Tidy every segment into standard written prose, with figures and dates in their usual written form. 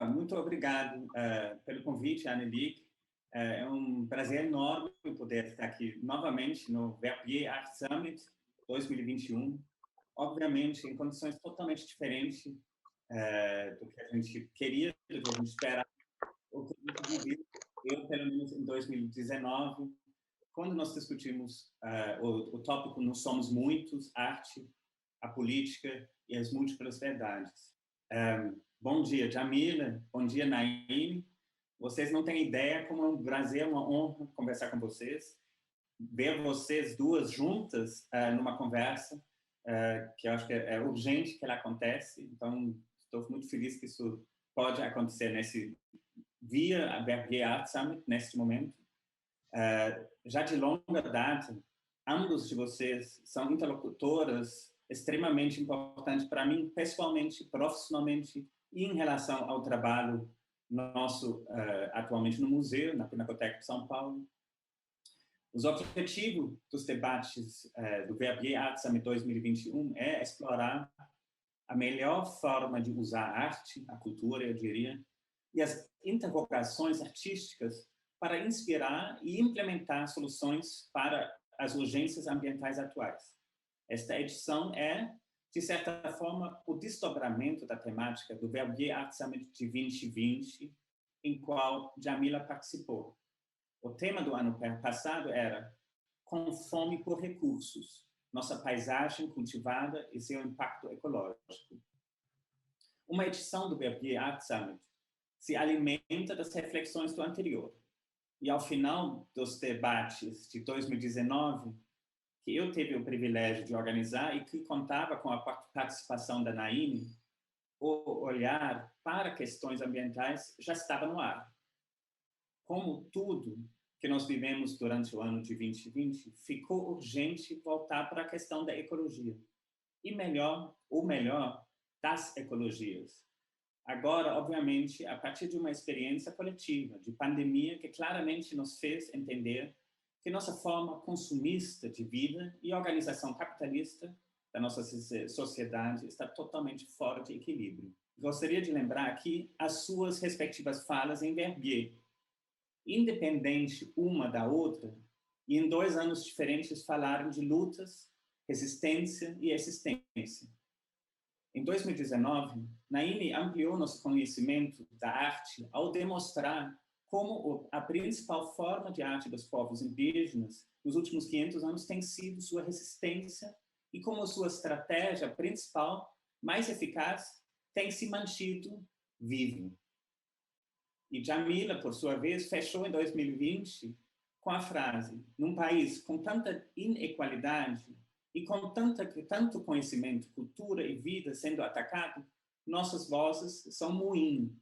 Muito obrigado pelo convite, Anneliek. É um prazer enorme poder estar aqui novamente no Verbier Art Summit 2021. Obviamente, em condições totalmente diferentes do que a gente queria, do que a gente esperava, o que a gente viveu, eu, pelo menos, em 2019, quando nós discutimos o tópico Nós Somos Muitos, arte, a política e as múltiplas verdades. Bom dia, Jamila. Bom dia, Naime. Vocês não têm ideia como é um prazer, uma honra conversar com vocês. Ver vocês duas juntas numa conversa, que eu acho que é urgente que ela acontece. Então, estou muito feliz que isso pode acontecer via a Verbier Art Summit, neste momento. Já de longa data, ambos de vocês são interlocutoras extremamente importantes para mim, pessoalmente, profissionalmente, e em relação ao trabalho nosso atualmente no museu, na Pinacoteca de São Paulo. Os objetivos dos debates do Verbier Art Summit 2021 é explorar a melhor forma de usar a arte, a cultura, eu diria, e as interrogações artísticas para inspirar e implementar soluções para as urgências ambientais atuais. Esta edição é, de certa forma, o desdobramento da temática do Verbier Art Summit de 2020, em qual Jamila participou. O tema do ano passado era Com fome por recursos, nossa paisagem cultivada e seu impacto ecológico. Uma edição do Verbier Art Summit se alimenta das reflexões do anterior. E ao final dos debates de 2019, que eu tive o privilégio de organizar e que contava com a participação da Naime, o olhar para questões ambientais já estava no ar. Como tudo que nós vivemos durante o ano de 2020, ficou urgente voltar para a questão da ecologia. E o melhor, das ecologias. Agora, obviamente, a partir de uma experiência coletiva, de pandemia, que claramente nos fez entender que nossa forma consumista de vida e organização capitalista da nossa sociedade está totalmente fora de equilíbrio. Gostaria de lembrar aqui as suas respectivas falas em Verbier, independente uma da outra, e em 2 anos diferentes falaram de lutas, resistência e existência. Em 2019, Naime ampliou nosso conhecimento da arte ao demonstrar como a principal forma de arte dos povos indígenas nos últimos 500 anos tem sido sua resistência e como sua estratégia principal, mais eficaz, tem se mantido vivo. E Jamila, por sua vez, fechou em 2020 com a frase: num país com tanta inequalidade e com tanto conhecimento, cultura e vida sendo atacado, nossas vozes são moinho.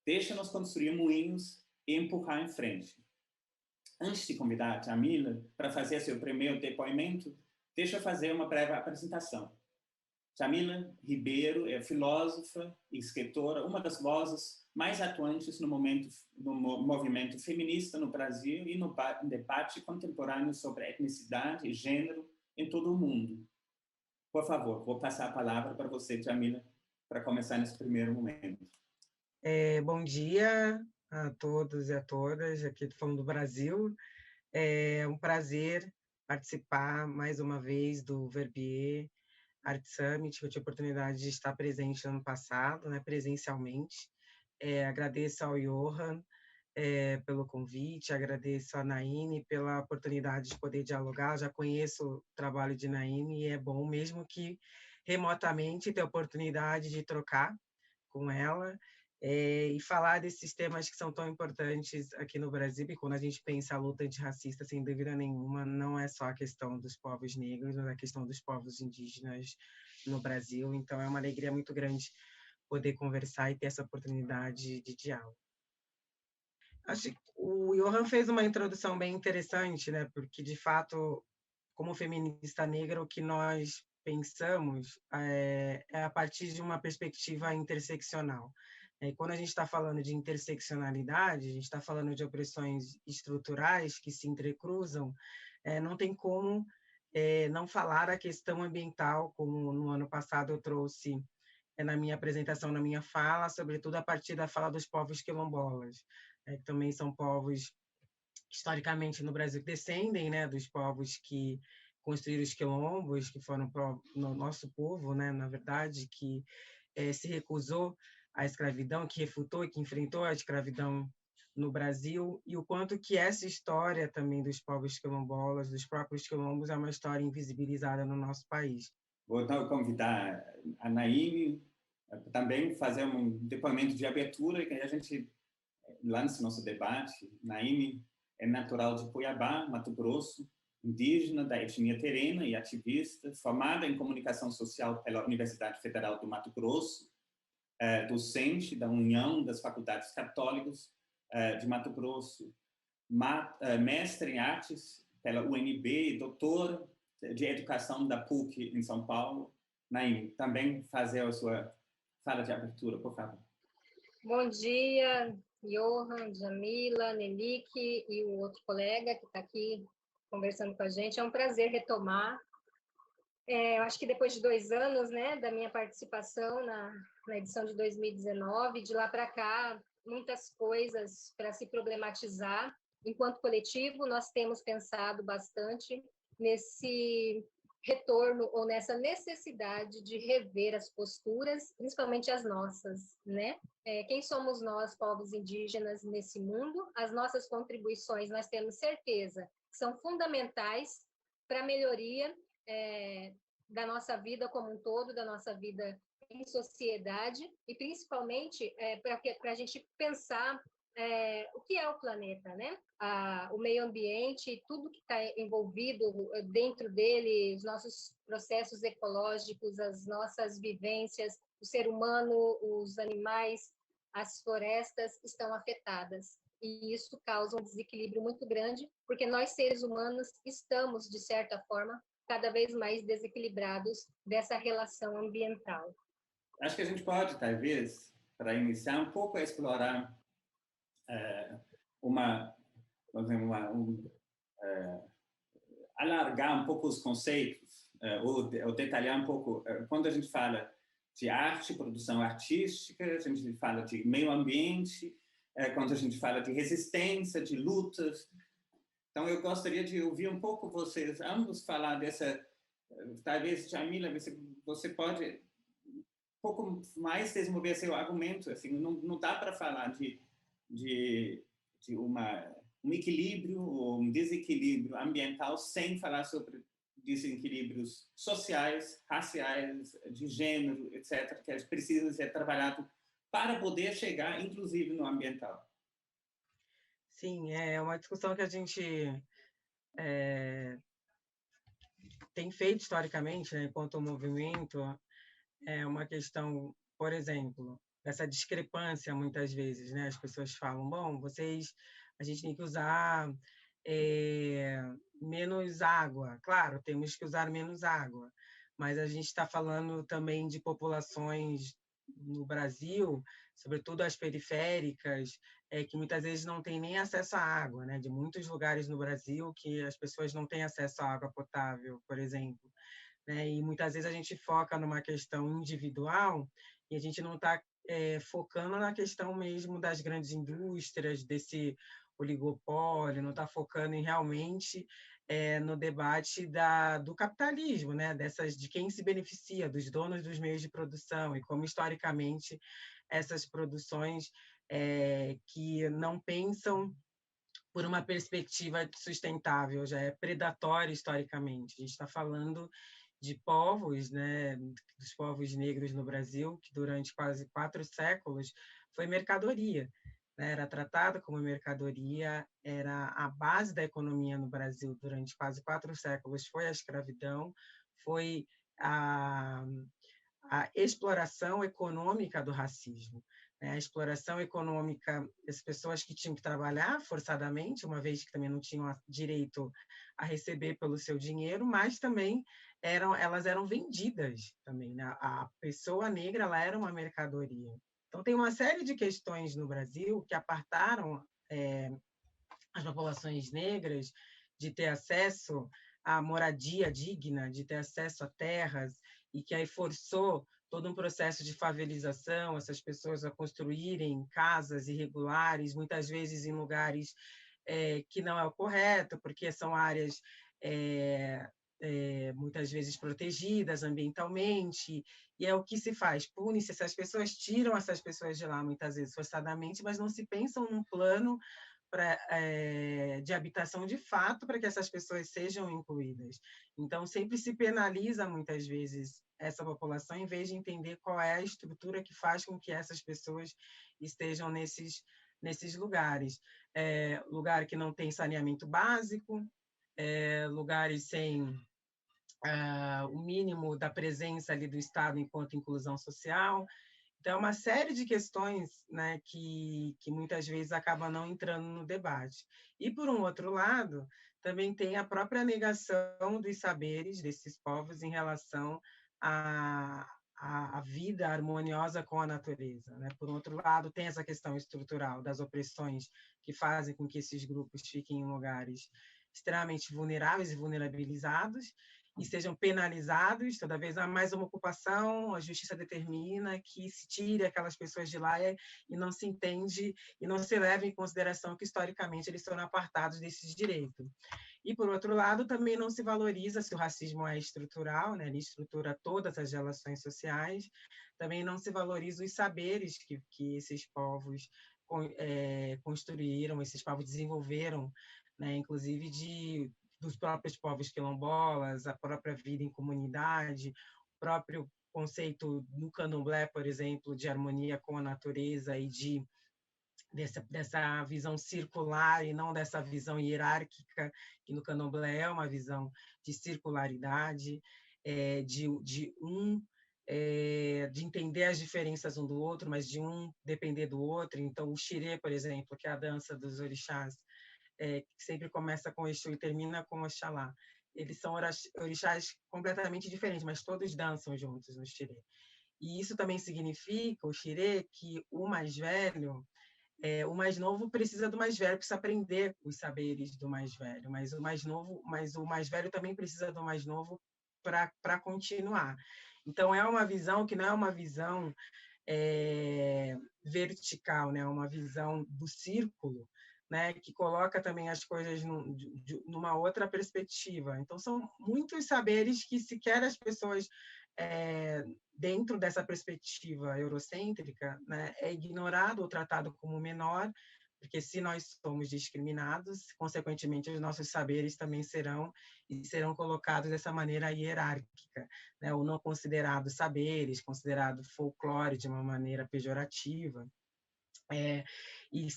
Deixa-nos construir moinhos e empurrar em frente. Antes de convidar a Jamila para fazer seu primeiro depoimento, deixa eu fazer uma breve apresentação. Jamila Ribeiro é filósofa e escritora, uma das vozes mais atuantes no movimento feminista no Brasil e no debate contemporâneo sobre etnicidade e gênero em todo o mundo. Por favor, vou passar a palavra para você, Jamila, para começar nesse primeiro momento. Bom dia a todos e a todas, aqui falando do Brasil. É um prazer participar mais uma vez do Verbier Art Summit, que eu tive a oportunidade de estar presente no ano passado, né, presencialmente. Agradeço ao Johan pelo convite, agradeço a Naime pela oportunidade de poder dialogar. Já conheço o trabalho de Naime e é bom, mesmo que remotamente, ter a oportunidade de trocar com ela e falar desses temas que são tão importantes aqui no Brasil. E quando a gente pensa a luta antirracista, sem dúvida nenhuma, não é só a questão dos povos negros, mas a questão dos povos indígenas no Brasil. Então, é uma alegria muito grande poder conversar e ter essa oportunidade de diálogo. Acho que o Johan fez uma introdução bem interessante, né? Porque, de fato, como feminista negra, o que nós pensamos é a partir de uma perspectiva interseccional. E quando a gente está falando de interseccionalidade, a gente está falando de opressões estruturais que se entrecruzam, não tem como não falar a questão ambiental, como no ano passado eu trouxe na minha apresentação, na minha fala, sobretudo a partir da fala dos povos quilombolas, que também são povos historicamente no Brasil que descendem, né, dos povos que construíram os quilombos, que foram no nosso povo, né, na verdade, que se recusou à escravidão, que refutou e que enfrentou a escravidão no Brasil, e o quanto que essa história também dos povos quilombolas, dos próprios quilombos, é uma história invisibilizada no nosso país. Vou então convidar a Naime também fazer um depoimento de abertura, que a gente lance nosso debate. Naime é natural de Cuiabá, Mato Grosso, indígena da etnia terena e ativista, formada em comunicação social pela Universidade Federal do Mato Grosso, docente da União das Faculdades Católicas de Mato Grosso, mestre em artes pela UNB, doutor de educação da PUC em São Paulo. Naime, também fazer a sua fala de abertura, por favor. Bom dia, Johan, Jamila, Nelike e o outro colega que está aqui conversando com a gente. É um prazer retomar. Eu acho que depois de 2 anos, né, da minha participação na edição de 2019, de lá para cá, muitas coisas para se problematizar. Enquanto coletivo, nós temos pensado bastante nesse retorno ou nessa necessidade de rever as posturas, principalmente as nossas, né? Quem somos nós, povos indígenas, nesse mundo? As nossas contribuições, nós temos certeza, são fundamentais para a melhoria da nossa vida como um todo, da nossa vida em sociedade, e principalmente para a gente pensar o que é o planeta, né? O meio ambiente, tudo que está envolvido dentro dele, os nossos processos ecológicos, as nossas vivências, o ser humano, os animais, as florestas estão afetadas. E isso causa um desequilíbrio muito grande, porque nós, seres humanos, estamos, de certa forma, cada vez mais desequilibrados dessa relação ambiental. Acho que a gente pode, talvez, para iniciar, um pouco a explorar alargar um pouco os conceitos, ou detalhar um pouco. Quando a gente fala de arte, produção artística, a gente fala de meio ambiente, quando a gente fala de resistência, de lutas. Então, eu gostaria de ouvir um pouco vocês ambos falar dessa. Talvez, Jamila, você pode um pouco mais desenvolver seu argumento. Assim, não dá para falar de um equilíbrio ou um desequilíbrio ambiental sem falar sobre desequilíbrios sociais, raciais, de gênero, etc., que precisam ser trabalhados para poder chegar, inclusive, no ambiental. Sim, é uma discussão que a gente tem feito historicamente, né, enquanto movimento. É uma questão, por exemplo, dessa discrepância muitas vezes, né? As pessoas falam, bom, a gente tem que usar menos água. Claro, temos que usar menos água, mas a gente está falando também de populações no Brasil, sobretudo as periféricas, que muitas vezes não têm nem acesso à água, né? De muitos lugares no Brasil que as pessoas não têm acesso à água potável, por exemplo. Né? E muitas vezes a gente foca numa questão individual e a gente não está focando na questão mesmo das grandes indústrias, desse oligopólio, não está focando em realmente no debate do capitalismo, né? De quem se beneficia, dos donos dos meios de produção, e como historicamente essas produções que não pensam por uma perspectiva sustentável, já é predatório historicamente. A gente está falando de povos, né, dos povos negros no Brasil, que durante quase 4 séculos foi mercadoria, né? Era tratado como mercadoria, era a base da economia no Brasil durante quase 4 séculos, foi a escravidão, foi a exploração econômica do racismo. A exploração econômica, as pessoas que tinham que trabalhar forçadamente, uma vez que também não tinham direito a receber pelo seu dinheiro, mas também elas eram vendidas também, né? A pessoa negra, ela era uma mercadoria. Então, tem uma série de questões no Brasil que apartaram as populações negras de ter acesso à moradia digna, de ter acesso a terras, e que aí forçou todo um processo de favelização, essas pessoas a construírem casas irregulares, muitas vezes em lugares que não é o correto, porque são áreas muitas vezes protegidas ambientalmente, e é o que se faz, pune-se essas pessoas, tiram essas pessoas de lá, muitas vezes forçadamente, mas não se pensam num plano de habitação de fato para que essas pessoas sejam incluídas. Então, sempre se penaliza, muitas vezes, essa população, em vez de entender qual é a estrutura que faz com que essas pessoas estejam nesses lugares. Lugar que não tem saneamento básico, lugares sem o mínimo da presença ali do Estado enquanto inclusão social. Então, é uma série de questões, né, que muitas vezes acabam não entrando no debate. E, por um outro lado, também tem a própria negação dos saberes desses povos em relação à vida harmoniosa com a natureza, né? Por outro lado, tem essa questão estrutural das opressões que fazem com que esses grupos fiquem em lugares extremamente vulneráveis e vulnerabilizados, e sejam penalizados, toda vez há mais uma ocupação, a justiça determina que se tire aquelas pessoas de lá e não se entende e não se leva em consideração que, historicamente, eles foram apartados desses direitos. E, por outro lado, também não se valoriza, se o racismo é estrutural, né, ele estrutura todas as relações sociais, também não se valoriza os saberes que esses povos construíram, esses povos desenvolveram, né, inclusive dos próprios povos quilombolas, a própria vida em comunidade, o próprio conceito no candomblé, por exemplo, de harmonia com a natureza e dessa visão circular e não dessa visão hierárquica, que no candomblé é uma visão de circularidade, de entender as diferenças um do outro, mas de um depender do outro. Então, o xirê, por exemplo, que é a dança dos orixás, que sempre começa com Exu e termina com Oxalá. Eles são orixás completamente diferentes, mas todos dançam juntos no xirê. E isso também significa, o xirê, que o mais velho, o mais novo precisa do mais velho, precisa aprender os saberes do mais velho, mas o mais velho também precisa do mais novo para continuar. Então, é uma visão que não é uma visão vertical, né? Uma visão do círculo, né? Que coloca também as coisas numa outra perspectiva. Então, são muitos saberes que sequer as pessoas, dentro dessa perspectiva eurocêntrica, né, é ignorado ou tratado como menor, porque se nós somos discriminados, consequentemente, os nossos saberes também serão colocados dessa maneira hierárquica, né, ou não considerados saberes, considerado folclore de uma maneira pejorativa. E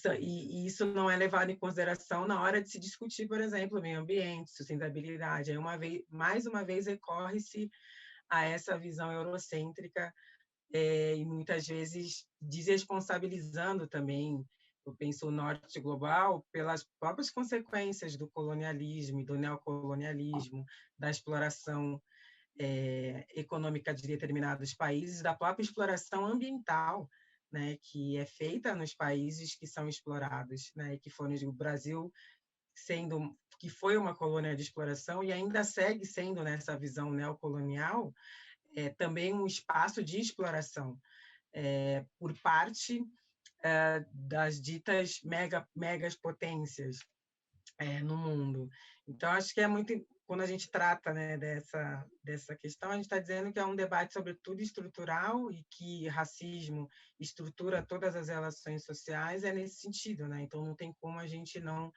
isso não é levado em consideração na hora de se discutir, por exemplo, meio ambiente, sustentabilidade. Aí, mais uma vez, recorre-se a essa visão eurocêntrica e muitas vezes desresponsabilizando também, eu penso, o norte global pelas próprias consequências do colonialismo e do neocolonialismo, da exploração econômica de determinados países, da própria exploração ambiental, né, que é feita nos países que são explorados, né, que foram o Brasil que foi uma colônia de exploração e ainda segue sendo, nessa visão neocolonial, também um espaço de exploração por parte das ditas megas potências no mundo. Então, acho que é muito, quando a gente trata, né, dessa questão, a gente está dizendo que é um debate sobretudo estrutural e que racismo estrutura todas as relações sociais, é nesse sentido, né? Então, não tem como a gente não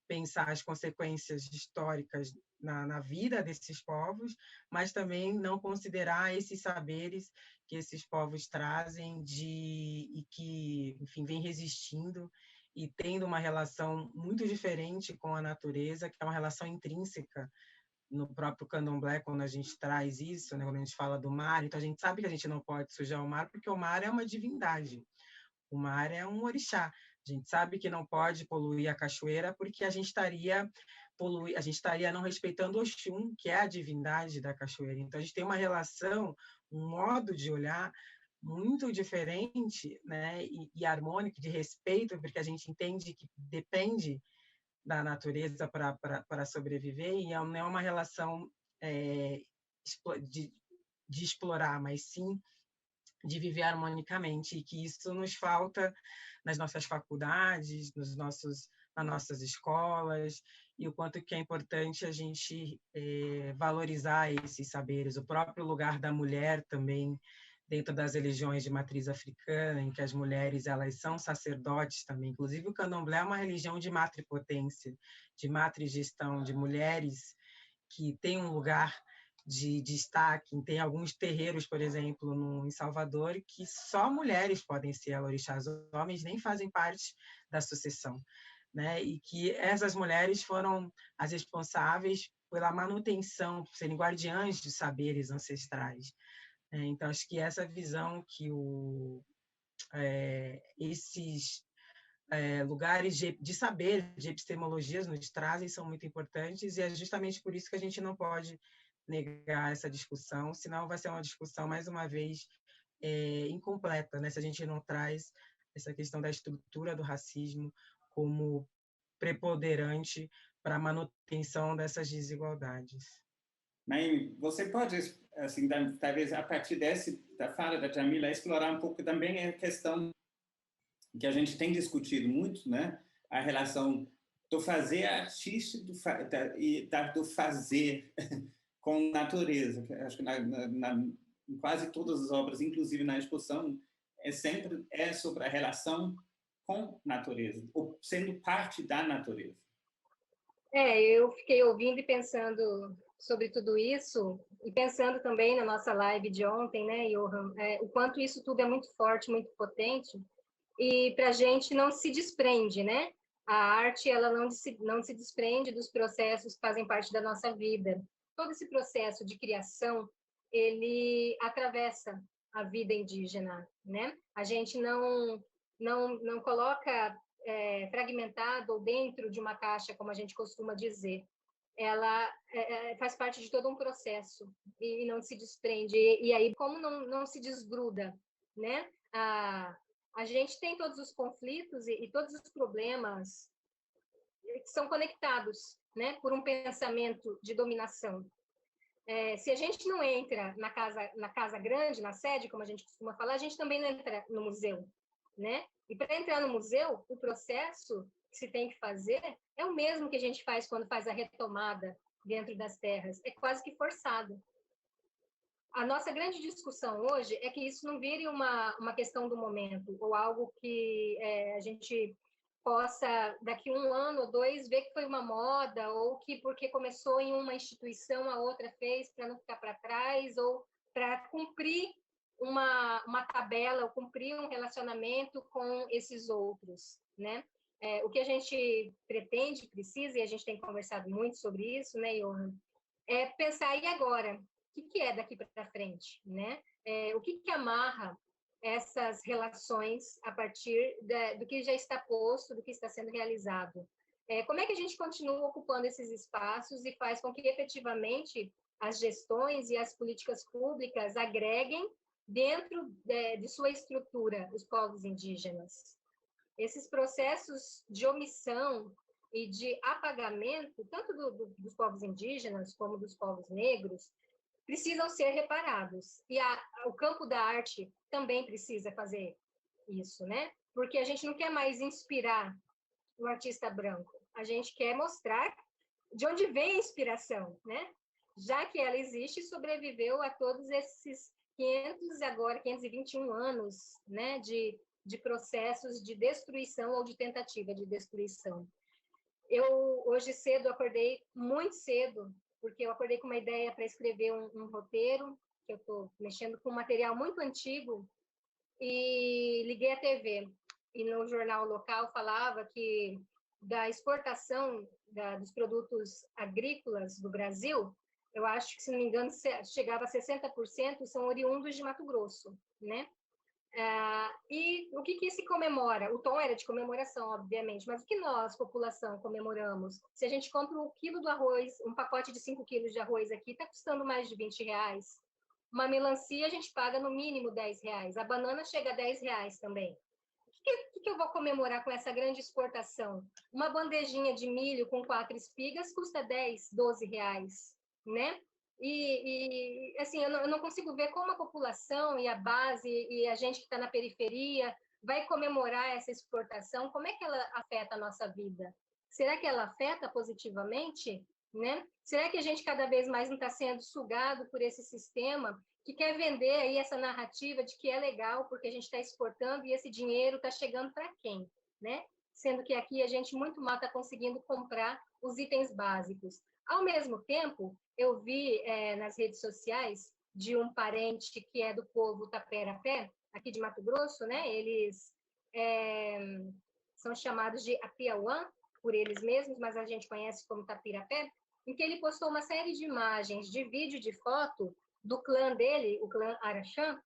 pensar as consequências históricas na vida desses povos, mas também não considerar esses saberes que esses povos trazem e que, enfim, vem resistindo e tendo uma relação muito diferente com a natureza, que é uma relação intrínseca no próprio candomblé, quando a gente traz isso, né, quando a gente fala do mar. Então, a gente sabe que a gente não pode sujar o mar, porque o mar é uma divindade. O mar é um orixá. A gente sabe que não pode poluir a cachoeira, porque a gente estaria não respeitando Oxum, que é a divindade da cachoeira. Então, a gente tem uma relação, um modo de olhar muito diferente, né, e harmônico, de respeito, porque a gente entende que depende da natureza para sobreviver, e não é uma relação de explorar, mas sim de viver harmonicamente, e que isso nos falta nas nossas faculdades, nas nossas escolas, e o quanto que é importante a gente valorizar esses saberes. O próprio lugar da mulher também, dentro das religiões de matriz africana, em que as mulheres elas são sacerdotes também. Inclusive, o candomblé é uma religião de matripotência, de matrigestão, de mulheres que têm um lugar de destaque. Tem alguns terreiros, por exemplo, em Salvador, que só mulheres podem ser orixás, os homens nem fazem parte da sucessão, né? E que essas mulheres foram as responsáveis pela manutenção, por serem guardiãs de saberes ancestrais. Então, acho que essa visão que esses lugares de saber, de epistemologias nos trazem, são muito importantes, e é justamente por isso que a gente não pode negar essa discussão, senão vai ser uma discussão, mais uma vez, incompleta, né? Se a gente não traz essa questão da estrutura do racismo como preponderante para a manutenção dessas desigualdades. Naime, você pode, assim, talvez a partir da fala da Djamila, explorar um pouco também a questão que a gente tem discutido muito, né? A relação do fazer artístico do fazer com natureza. Acho que em quase todas as obras, inclusive na exposição, sempre sobre a relação com natureza, ou sendo parte da natureza. Eu fiquei ouvindo e pensando sobre tudo isso, e pensando também na nossa live de ontem, né, Johan, o quanto isso tudo é muito forte, muito potente, e para a gente não se desprende, né? A arte, ela não se desprende dos processos que fazem parte da nossa vida. Todo esse processo de criação, ele atravessa a vida indígena, né? A gente não coloca fragmentado ou dentro de uma caixa, como a gente costuma dizer. Ela faz parte de todo um processo e não se desprende. E aí, como não se desgruda, né? A gente tem todos os conflitos e todos os problemas que são conectados, né, por um pensamento de dominação. Se a gente não entra na casa grande, na sede, como a gente costuma falar, a gente também não entra no museu, né? E para entrar no museu, o processo que se tem que fazer é o mesmo que a gente faz quando faz a retomada dentro das terras, é quase que forçado. A nossa grande discussão hoje é que isso não vire uma questão do momento, ou algo que a gente possa, daqui 1 ano ou 2, ver que foi uma moda, ou que porque começou em uma instituição, a outra fez para não ficar para trás, ou para cumprir uma tabela, ou cumprir um relacionamento com esses outros, né? O que a gente pretende, precisa, e a gente tem conversado muito sobre isso, né, Johan, é pensar, e agora? O que é daqui para frente, né? O que amarra essas relações a partir do que já está posto, do que está sendo realizado? Como é que a gente continua ocupando esses espaços e faz com que efetivamente as gestões e as políticas públicas agreguem dentro de sua estrutura os povos indígenas? Esses processos de omissão e de apagamento, tanto dos povos indígenas como dos povos negros, precisam ser reparados. E o campo da arte também precisa fazer isso, né? Porque a gente não quer mais inspirar o artista branco, a gente quer mostrar de onde vem a inspiração, né? Já que ela existe e sobreviveu a todos esses 521 anos, né, de processos de destruição ou de tentativa de destruição. Eu, hoje cedo, acordei muito cedo, porque eu acordei com uma ideia para escrever um roteiro, que eu estou mexendo com um material muito antigo, e liguei a TV. E no jornal local falava que da exportação dos produtos agrícolas do Brasil, eu acho que, se não me engano, chegava a 60% são oriundos de Mato Grosso, né? E o que se comemora? O tom era de comemoração, obviamente, mas o que nós, população, comemoramos? Se a gente compra 1 quilo do arroz, um pacote de 5 quilos de arroz aqui, está custando mais de R$20. Uma melancia a gente paga no mínimo R$10. A banana chega a R$10 também. O que eu vou comemorar com essa grande exportação? Uma bandejinha de milho com 4 espigas custa R$10, R$12, né? Assim, eu não consigo ver como a população e a base e a gente que está na periferia vai comemorar essa exportação, como é que ela afeta a nossa vida? Será que ela afeta positivamente? Né? Será que a gente cada vez mais não está sendo sugado por esse sistema que quer vender aí essa narrativa de que é legal porque a gente está exportando e esse dinheiro está chegando para quem? Né? Sendo que aqui a gente muito mal está conseguindo comprar os itens básicos. Ao mesmo tempo, eu vi nas redes sociais de um parente que é do povo Tapera-Pé, aqui de Mato Grosso, né? Eles são chamados de Apiauã, por eles mesmos, mas a gente conhece como Tapirapé, em que ele postou uma série de imagens, de vídeo, de foto do clã dele, o clã Araxã,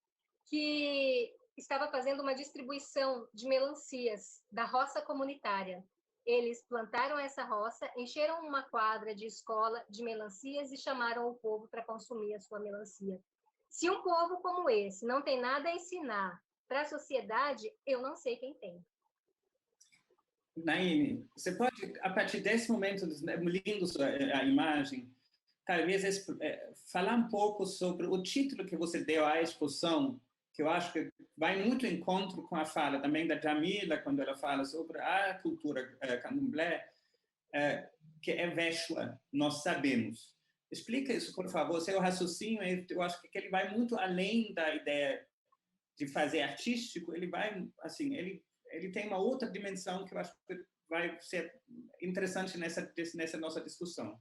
que estava fazendo uma distribuição de melancias da roça comunitária. Eles plantaram essa roça, encheram uma quadra de escola de melancias e chamaram o povo para consumir a sua melancia. Se um povo como esse não tem nada a ensinar para a sociedade, eu não sei quem tem. Naine, você pode, a partir desse momento, é lindo a imagem, talvez falar um pouco sobre o título que você deu à exposição, que eu acho que vai muito em encontro com a fala também da Jamila, quando ela fala sobre a cultura candomblé, que é Veshua, nós sabemos. Explica isso, por favor, seu raciocínio, eu acho que ele vai muito além da ideia de fazer artístico, ele vai, assim, ele tem uma outra dimensão que eu acho que vai ser interessante nessa nossa discussão.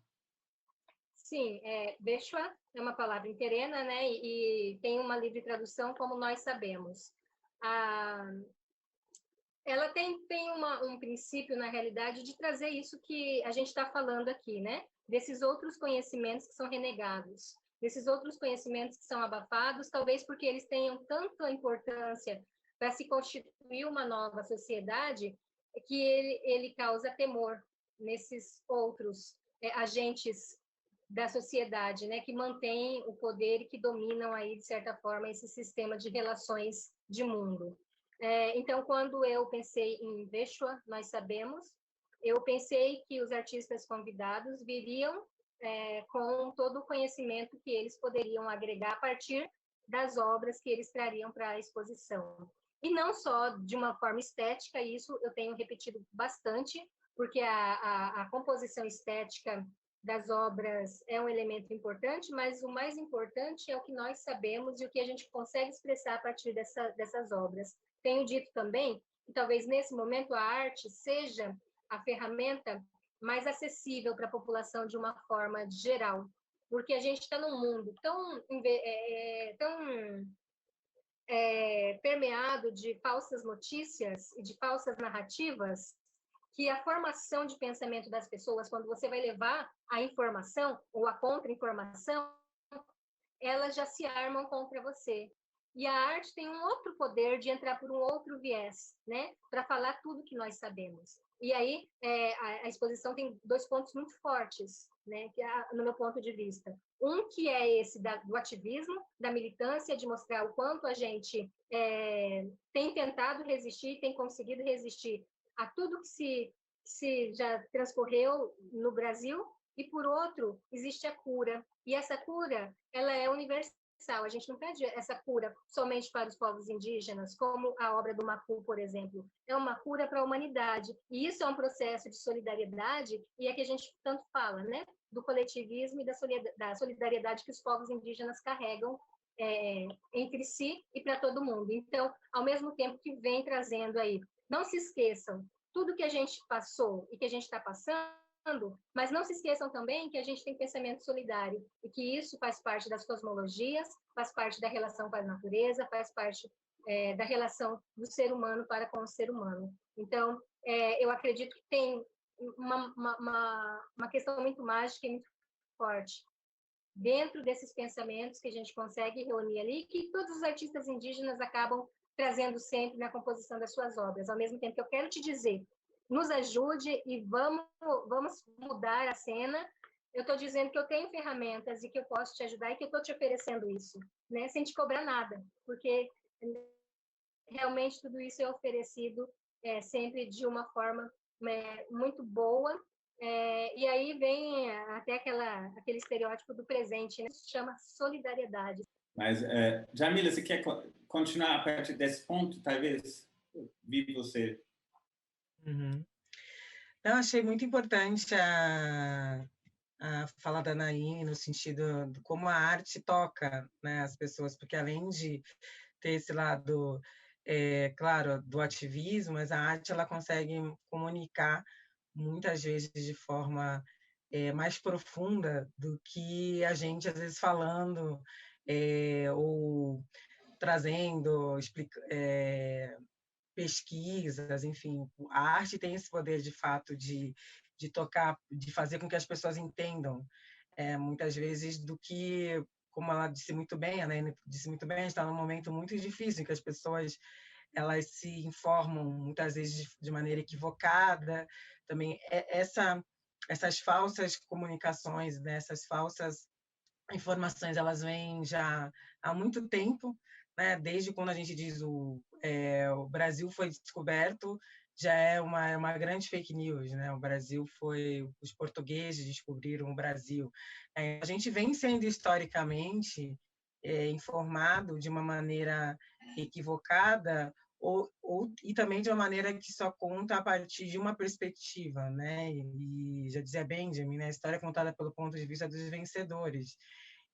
Sim, Bechua é uma palavra em terena, né? E tem uma livre tradução como nós sabemos. Ela tem um princípio, na realidade, de trazer isso que a gente está falando aqui, né? Desses outros conhecimentos que são renegados, desses outros conhecimentos que são abafados, talvez porque eles tenham tanta importância para se constituir uma nova sociedade, que ele causa temor nesses outros agentes da sociedade, né, que mantêm o poder e que dominam aí, de certa forma, esse sistema de relações de mundo. Então, quando eu pensei em Veshua, nós sabemos, eu pensei que os artistas convidados viriam com todo o conhecimento que eles poderiam agregar a partir das obras que eles trariam para a exposição. E não só de uma forma estética, isso eu tenho repetido bastante, porque a composição estética das obras é um elemento importante, mas o mais importante é o que nós sabemos e o que a gente consegue expressar a partir dessas obras. Tenho dito também que talvez nesse momento a arte seja a ferramenta mais acessível para a população de uma forma geral, porque a gente está num mundo tão permeado de falsas notícias e de falsas narrativas, que a formação de pensamento das pessoas, quando você vai levar a informação ou a contra-informação, elas já se armam contra você. E a arte tem um outro poder de entrar por um outro viés, né? Para falar tudo que nós sabemos. E aí, a exposição tem dois pontos muito fortes, né? Que no meu ponto de vista. Um que é esse do ativismo, da militância, de mostrar o quanto a gente tem tentado resistir, tem conseguido resistir a tudo que se já transcorreu no Brasil, e por outro, existe a cura. E essa cura, ela é universal. A gente não pede essa cura somente para os povos indígenas, como a obra do Macu, por exemplo. É uma cura para a humanidade. E isso é um processo de solidariedade, e é que a gente tanto fala, né? Do coletivismo e da solidariedade que os povos indígenas carregam entre si e para todo mundo. Então, ao mesmo tempo que vem trazendo aí, não se esqueçam, tudo que a gente passou e que a gente está passando, mas não se esqueçam também que a gente tem pensamento solidário e que isso faz parte das cosmologias, faz parte da relação com a natureza, faz parte da relação do ser humano para com o ser humano. Então, eu acredito que tem uma questão muito mágica e muito forte dentro desses pensamentos que a gente consegue reunir ali, que todos os artistas indígenas acabam trazendo sempre na composição das suas obras. Ao mesmo tempo que eu quero te dizer, nos ajude e vamos mudar a cena. Eu estou dizendo que eu tenho ferramentas e que eu posso te ajudar e que eu estou te oferecendo isso, né? Sem te cobrar nada, porque realmente tudo isso é oferecido sempre de uma forma muito boa E aí vem até aquele estereótipo do presente, né? Isso se chama solidariedade. Mas, Jamila, você quer continuar a partir desse ponto, talvez? Vi você. Uhum. Eu achei muito importante a fala da Naine, no sentido de como a arte toca, né, as pessoas, porque além de ter esse lado, claro, do ativismo, mas a arte ela consegue comunicar muitas vezes de forma mais profunda do que a gente, às vezes, falando ou trazendo, pesquisas, enfim. A arte tem esse poder, de fato, de tocar, de fazer com que as pessoas entendam, muitas vezes, do que, como ela disse muito bem, a Naine disse muito bem, está num momento muito difícil, em que as pessoas elas se informam, muitas vezes, de maneira equivocada. Também essas falsas comunicações, né, essas falsas informações, elas vêm já há muito tempo, né? Desde quando a gente diz o Brasil foi descoberto, já é uma grande fake news, né? O Brasil foi, os portugueses descobriram o Brasil. A gente vem sendo historicamente informado de uma maneira equivocada e também de uma maneira que só conta a partir de uma perspectiva, né? E já dizia Benjamin, né? A história é contada pelo ponto de vista dos vencedores.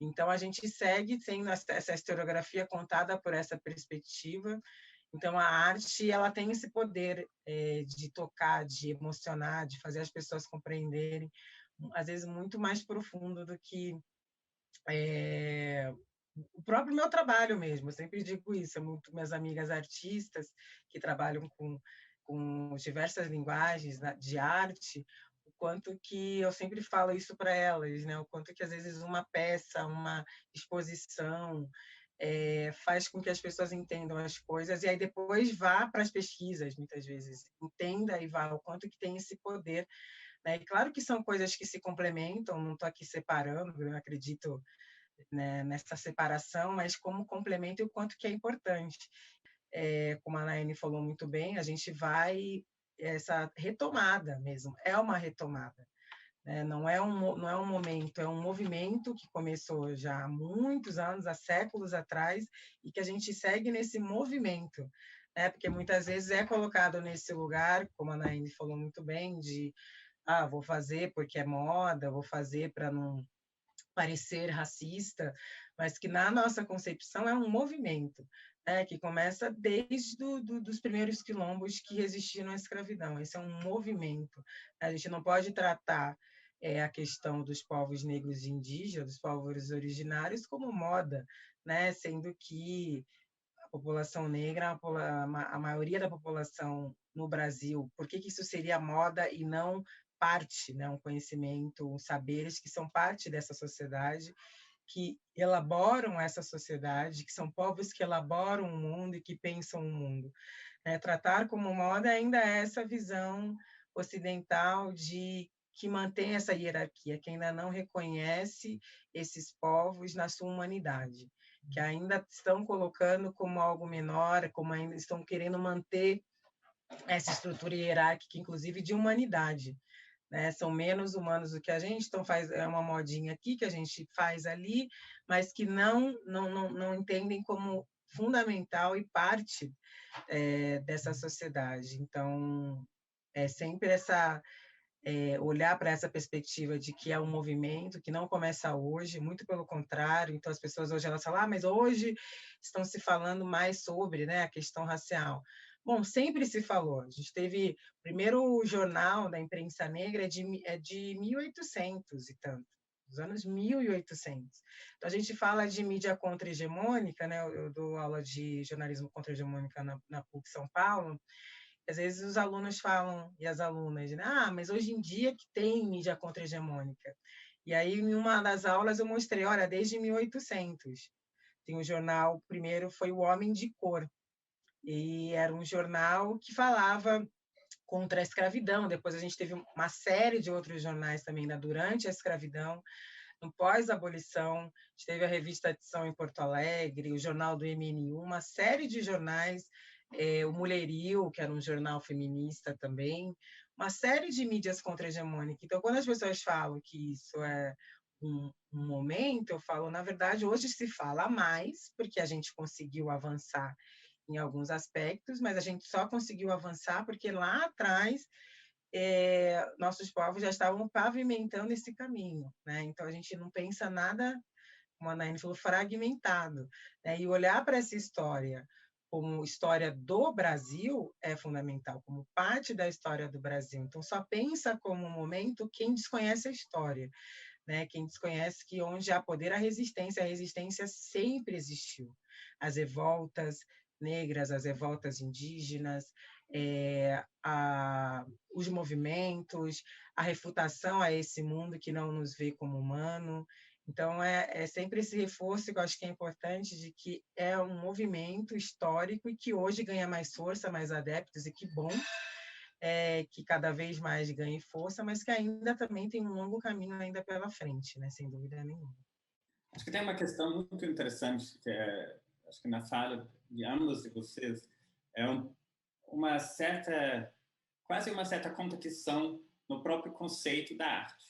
Então a gente segue tendo essa historiografia contada por essa perspectiva. Então a arte ela tem esse poder de tocar, de emocionar, de fazer as pessoas compreenderem, às vezes muito mais profundo do que o próprio meu trabalho mesmo. Eu sempre digo isso, é muito minhas amigas artistas que trabalham com diversas linguagens de arte, o quanto que eu sempre falo isso para elas, né? O quanto que às vezes uma peça, uma exposição faz com que as pessoas entendam as coisas e aí depois vá para as pesquisas, muitas vezes entenda e vá, o quanto que tem esse poder, né? E claro que são coisas que se complementam, não estou aqui separando, eu acredito, né, nessa separação, mas como complemento e o quanto que é importante. Como a Naine falou muito bem, a gente vai essa retomada mesmo, é uma retomada. Né? Não é um momento, é um movimento que começou já há muitos anos, há séculos atrás, e que a gente segue nesse movimento. Né? Porque muitas vezes é colocado nesse lugar, como a Naine falou muito bem, de vou fazer porque é moda, vou fazer para não parecer racista, mas que na nossa concepção é um movimento, né, que começa desde dos primeiros quilombos que resistiram à escravidão. Esse é um movimento. A gente não pode tratar a questão dos povos negros e indígenas, dos povos originários, como moda, né, sendo que a população negra, a maioria da população no Brasil, por que isso seria moda e não parte, né, um conhecimento, saberes que são parte dessa sociedade, que elaboram essa sociedade, que são povos que elaboram o mundo e que pensam o mundo. Tratar como moda ainda é essa visão ocidental de que mantém essa hierarquia, que ainda não reconhece esses povos na sua humanidade, que ainda estão colocando como algo menor, como ainda estão querendo manter essa estrutura hierárquica, inclusive de humanidade. Né? São menos humanos do que a gente, então é uma modinha aqui que a gente faz ali, mas que não entendem como fundamental e parte dessa sociedade. Então, é sempre olhar para essa perspectiva de que é um movimento que não começa hoje, muito pelo contrário. Então, as pessoas hoje elas falam, mas hoje estão se falando mais sobre, né, a questão racial. Bom, sempre se falou. A gente teve o primeiro jornal da imprensa negra é de 1800 e tanto, dos anos 1800. Então, a gente fala de mídia contra-hegemônica, né? Eu dou aula de jornalismo contra-hegemônica na PUC São Paulo. Às vezes os alunos falam, e as alunas, né? Mas hoje em dia que tem mídia contra-hegemônica. E aí, em uma das aulas, eu mostrei, olha, desde 1800. Tem um jornal, o primeiro foi O Homem de Cor, e era um jornal que falava contra a escravidão. Depois a gente teve uma série de outros jornais também durante a escravidão, no pós-abolição. A gente teve a revista Edição em Porto Alegre, o jornal do MNU, uma série de jornais, o Mulherio, que era um jornal feminista também, uma série de mídias contra-hegemônicas. Então, quando as pessoas falam que isso é um momento, eu falo, na verdade, hoje se fala mais, porque a gente conseguiu avançar em alguns aspectos, mas a gente só conseguiu avançar porque lá atrás nossos povos já estavam pavimentando esse caminho, né? Então a gente não pensa nada, como a Naine falou, fragmentado, né? E olhar para essa história como história do Brasil é fundamental, como parte da história do Brasil. Então só pensa como um momento quem desconhece a história, né? Quem desconhece que onde há poder, a resistência sempre existiu. As revoltas negras, as revoltas indígenas, os movimentos, a refutação a esse mundo que não nos vê como humano. Então, é sempre esse reforço que eu acho que é importante, de que é um movimento histórico e que hoje ganha mais força, mais adeptos, e que bom, que cada vez mais ganhe força, mas que ainda também tem um longo caminho ainda pela frente, né? Sem dúvida nenhuma. Acho que tem uma questão muito interessante, que acho que na fala de ambos de vocês, uma certa, quase uma certa contradição no próprio conceito da arte,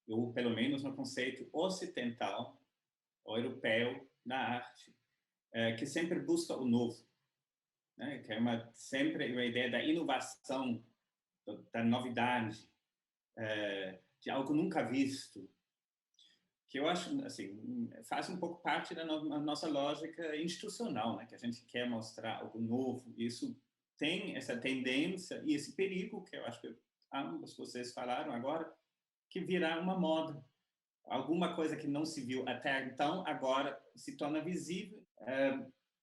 ou pelo menos no conceito ocidental, ou europeu da arte, que sempre busca o novo, né? Que é sempre uma ideia da inovação, da novidade, de algo nunca visto, que eu acho, assim, faz um pouco parte da nossa lógica institucional, né? Que a gente quer mostrar algo novo. Isso tem essa tendência e esse perigo, que eu acho que ambos vocês falaram agora, que virá uma moda. Alguma coisa que não se viu até então, agora se torna visível.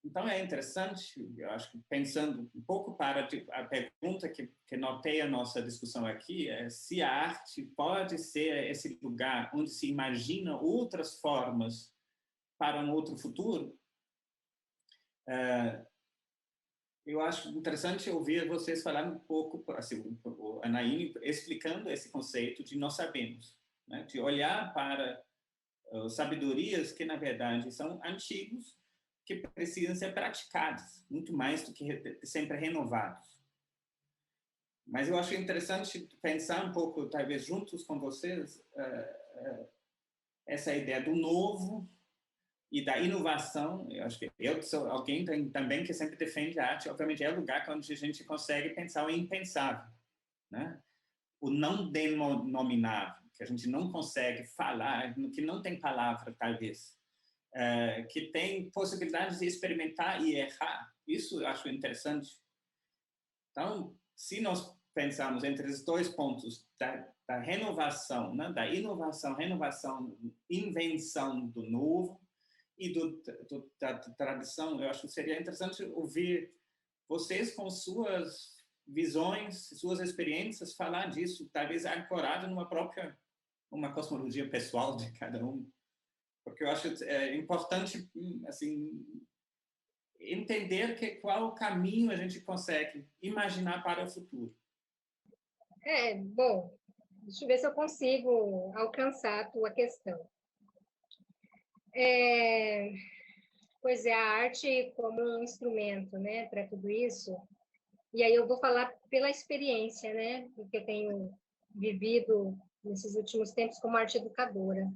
Então, é interessante, eu acho que pensando um pouco para a pergunta que norteia a nossa discussão aqui, é se a arte pode ser esse lugar onde se imagina outras formas para um outro futuro. Eu acho interessante ouvir vocês falar um pouco, assim, a Naine explicando esse conceito de nós sabemos, né? De olhar para sabedorias que, na verdade, são antigos, que precisam ser praticados, muito mais do que sempre renovados. Mas eu acho interessante pensar um pouco, talvez juntos com vocês, essa ideia do novo e da inovação. Eu acho que eu sou alguém também que sempre defende a arte. Obviamente, é o lugar onde a gente consegue pensar o impensável, né? O não denominável, que a gente não consegue falar, que não tem palavra, talvez. Que tem possibilidades de experimentar e errar. Isso eu acho interessante. Então, se nós pensarmos entre os dois pontos da renovação, né? Da inovação, renovação, invenção do novo e da tradição, eu acho que seria interessante ouvir vocês com suas visões, suas experiências, falar disso, talvez ancorado uma cosmologia pessoal de cada um. Porque eu acho importante, assim, entender qual o caminho a gente consegue imaginar para o futuro. Bom, deixa eu ver se eu consigo alcançar a tua questão. Pois é, a arte como um instrumento, né, para tudo isso. E aí eu vou falar pela experiência, né, que eu tenho vivido nesses últimos tempos como arte educadora.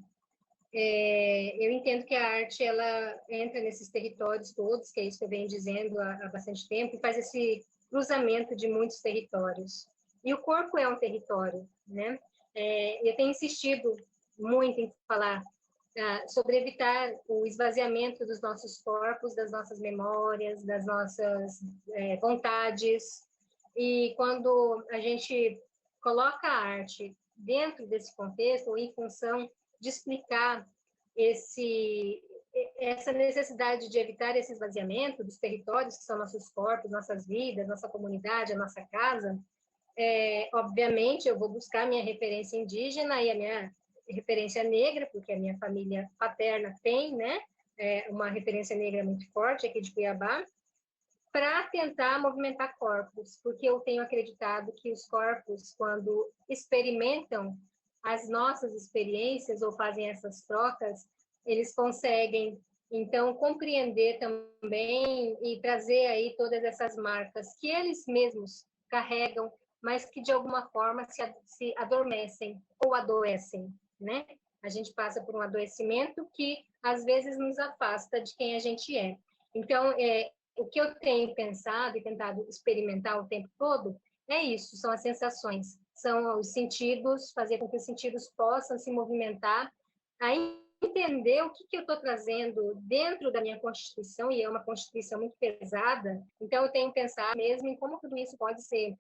Eu entendo que a arte, ela entra nesses territórios todos, que é isso que eu venho dizendo há bastante tempo, e faz esse cruzamento de muitos territórios. E o corpo é um território, né? Eu tenho insistido muito em falar sobre evitar o esvaziamento dos nossos corpos, das nossas memórias, das nossas vontades. E quando a gente coloca a arte dentro desse contexto, ou em função de explicar essa necessidade de evitar esse esvaziamento dos territórios, que são nossos corpos, nossas vidas, nossa comunidade, a nossa casa, obviamente eu vou buscar a minha referência indígena e a minha referência negra, porque a minha família paterna tem, né, uma referência negra muito forte aqui de Cuiabá, para tentar movimentar corpos, porque eu tenho acreditado que os corpos, quando experimentam as nossas experiências ou fazem essas trocas, eles conseguem, então, compreender também e trazer aí todas essas marcas que eles mesmos carregam, mas que de alguma forma se adormecem ou adoecem, né? A gente passa por um adoecimento que às vezes nos afasta de quem a gente é. Então, o que eu tenho pensado e tentado experimentar o tempo todo é isso, são as sensações, são os sentidos, fazer com que os sentidos possam se movimentar, aí entender o que eu estou trazendo dentro da minha constituição, e é uma constituição muito pesada, então eu tenho pensado mesmo em como tudo isso pode ser